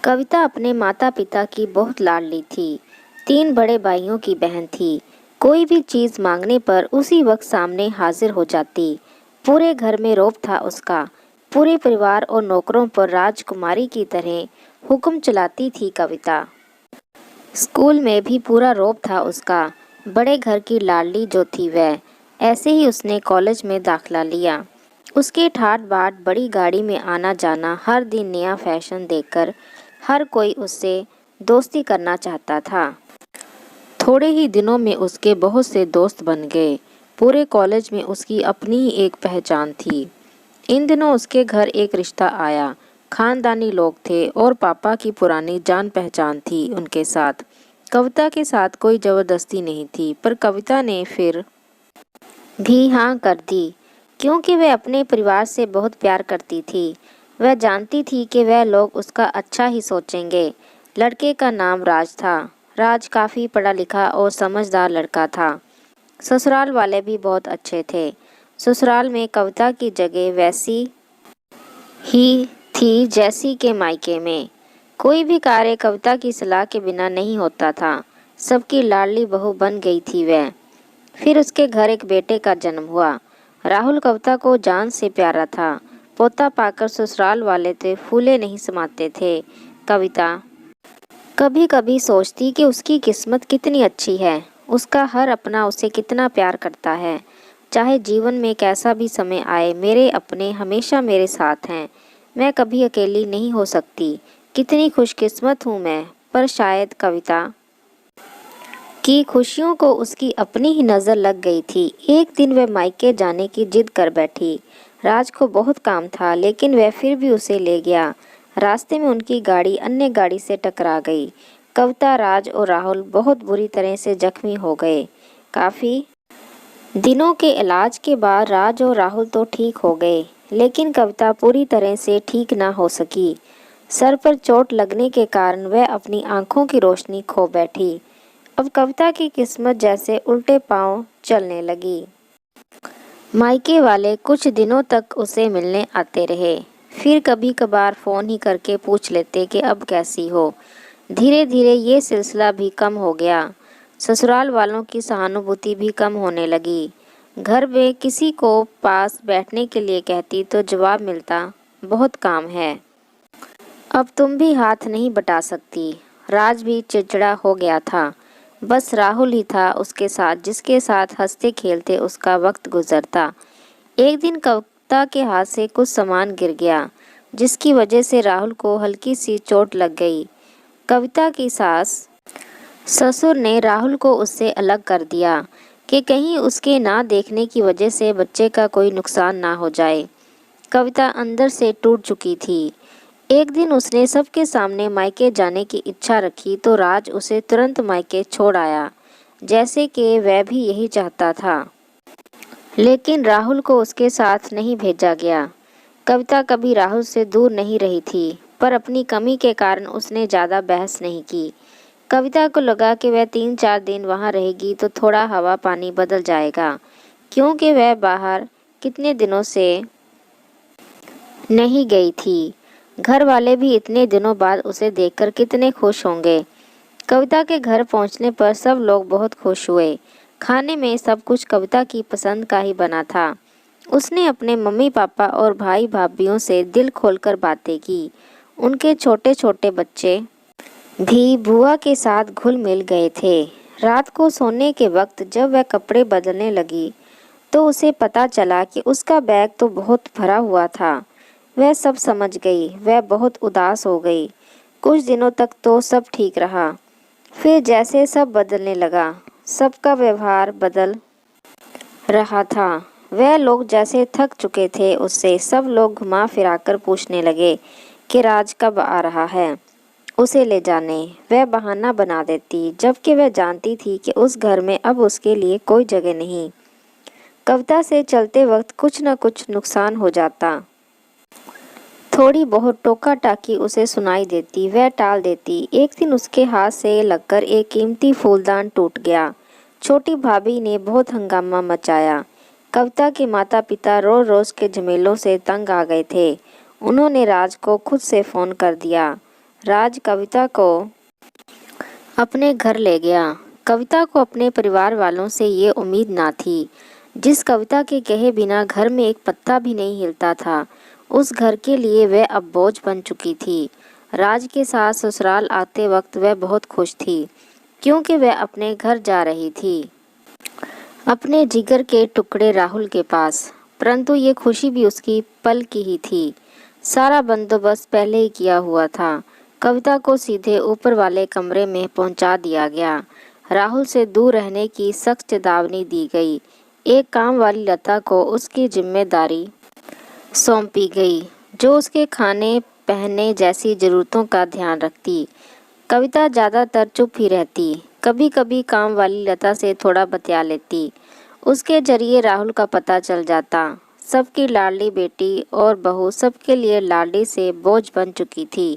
कविता अपने माता पिता की बहुत लाडली थी। 3 बड़े भाइयों की बहन थी। कोई भी चीज मांगने पर उसी वक्त सामने हाजिर हो जाती। पूरे घर में रौब था उसका। पूरे परिवार और नौकरों पर राजकुमारी की तरह हुक्म चलाती थी कविता। स्कूल में भी पूरा रौब था उसका। बड़े घर की लाडली जो थी वह। ऐसे ही उसने कॉलेज में दाखिला लिया। उसके ठाट बाट बड़ी गाड़ी में आना जाना, हर दिन नया फैशन देखकर हर कोई उससे दोस्ती करना चाहता था। थोड़े ही दिनों में उसके बहुत से दोस्त बन गए। पूरे कॉलेज में उसकी अपनी ही एक पहचान थी। इन दिनों उसके घर एक रिश्ता आया। खानदानी लोग थे और पापा की पुरानी जान पहचान थी उनके साथ। कविता के साथ कोई जबरदस्ती नहीं थी, पर कविता ने फिर भी हाँ कर दी, क्योंकि वह अपने परिवार से बहुत प्यार करती थी। वह जानती थी कि वह लोग उसका अच्छा ही सोचेंगे। लड़के का नाम राज था। राज काफ़ी पढ़ा लिखा और समझदार लड़का था। ससुराल वाले भी बहुत अच्छे थे। ससुराल में कविता की जगह वैसी ही थी जैसी के मायके में। कोई भी कार्य कविता की सलाह के बिना नहीं होता था। सबकी लाडली बहू बन गई थी वह। फिर उसके घर एक बेटे का जन्म हुआ। राहुल कविता को जान से प्यारा था। पोता पाकर ससुराल वाले तो फूले नहीं समाते थे। कविता कभी कभी सोचती कि उसकी किस्मत कितनी अच्छी है। उसका हर अपना उसे कितना प्यार करता है। चाहे जीवन में कैसा भी समय आए, मेरे अपने हमेशा मेरे साथ हैं। मैं कभी अकेली नहीं हो सकती। कितनी खुशकिस्मत हूँ मैं। पर शायद कविता की खुशियों को उसकी अपनी ही नज़र लग गई थी। एक दिन वह मायके जाने की जिद कर बैठी। राज को बहुत काम था, लेकिन वह फिर भी उसे ले गया। रास्ते में उनकी गाड़ी अन्य गाड़ी से टकरा गई। कविता, राज और राहुल बहुत बुरी तरह से जख्मी हो गए। काफ़ी दिनों के इलाज के बाद राज और राहुल तो ठीक हो गए, लेकिन कविता पूरी तरह से ठीक ना हो सकी। सर पर चोट लगने के कारण वह अपनी आंखों की रोशनी खो बैठी। अब कविता की किस्मत जैसे उल्टे पांव चलने लगी। मायके वाले कुछ दिनों तक उसे मिलने आते रहे। फिर कभी कभार फोन ही करके पूछ लेते कि अब कैसी हो। धीरे धीरे ये सिलसिला भी कम हो गया। ससुराल वालों की सहानुभूति भी कम होने लगी। घर में किसी को पास बैठने के लिए कहती तो जवाब मिलता, बहुत काम है, अब तुम भी हाथ नहीं बटा सकती। राज भी चिड़चिड़ा हो गया था। बस राहुल ही था उसके साथ, जिसके साथ हंसते खेलते उसका वक्त गुजरता। एक दिन कविता के हाथ से कुछ सामान गिर गया, जिसकी वजह से राहुल को हल्की सी चोट लग गई। कविता की सास ससुर ने राहुल को उससे अलग कर दिया कि कहीं उसके ना देखने की वजह से बच्चे का कोई नुकसान ना हो जाए। कविता अंदर से टूट चुकी थी। एक दिन उसने सबके सामने मायके जाने की इच्छा रखी तो राज उसे तुरंत मायके छोड़ आया, जैसे कि वह भी यही चाहता था। लेकिन राहुल को उसके साथ नहीं भेजा गया। कविता कभी राहुल से दूर नहीं रही थी, पर अपनी कमी के कारण उसने ज़्यादा बहस नहीं की। कविता को लगा कि वह 3-4 दिन वहाँ रहेगी तो थोड़ा हवा पानी बदल जाएगा, क्योंकि वह बाहर कितने दिनों से नहीं गई थी। घर वाले भी इतने दिनों बाद उसे देखकर कितने खुश होंगे। कविता के घर पहुंचने पर सब लोग बहुत खुश हुए। खाने में सब कुछ कविता की पसंद का ही बना था। उसने अपने मम्मी पापा और भाई भाभीयों से दिल खोलकर बातें की। उनके छोटे छोटे बच्चे भी बुआ के साथ घुल मिल गए थे। रात को सोने के वक्त जब वह कपड़े बदलने लगी तो उसे पता चला कि उसका बैग तो बहुत भरा हुआ था। वह सब समझ गई। वह बहुत उदास हो गई। कुछ दिनों तक तो सब ठीक रहा। फिर जैसे सब बदलने लगा, सबका व्यवहार बदल रहा था। वह लोग जैसे थक चुके थे उससे। सब लोग घुमा फिराकर पूछने लगे कि राज कब आ रहा है, उसे ले जाने। वह बहाना बना देती, जबकि वह जानती थी कि उस घर में अब उसके लिए कोई जगह नहीं। कविता से चलते वक्त कुछ न कुछ नुकसान हो जाता। थोड़ी बहुत टोका टाकी उसे सुनाई देती, वह टाल देती। एक दिन उसके हाथ से लगकर एक कीमती फूलदान टूट गया। छोटी भाभी ने बहुत हंगामा मचाया। कविता के माता पिता रोज रोज के झमेलों से तंग आ गए थे। उन्होंने राज को खुद से फ़ोन कर दिया। राज कविता को अपने घर ले गया। कविता को अपने परिवार वालों से ये उम्मीद ना थी। जिस कविता के कहे बिना घर में एक पत्ता भी नहीं हिलता था, उस घर के लिए वह अब बोझ बन चुकी थी। राज के साथ ससुराल आते वक्त वह बहुत खुश थी, क्योंकि वह अपने घर जा रही थी, अपने जिगर के टुकड़े राहुल के पास। परंतु ये खुशी भी उसकी पल की ही थी। सारा बंदोबस्त पहले ही किया हुआ था। कविता को सीधे ऊपर वाले कमरे में पहुंचा दिया गया। राहुल से दूर रहने की सख्त चेतावनी दी गई। एक काम वाली लता को उसकी जिम्मेदारी सौंपी गई, जो उसके खाने पहनने जैसी ज़रूरतों का ध्यान रखती। कविता ज़्यादातर चुप ही रहती, कभी कभी काम वाली लता से थोड़ा बतिया लेती। उसके जरिए राहुल का पता चल जाता। सबकी लाडली बेटी और बहू सबके लिए लाडली से बोझ बन चुकी थी।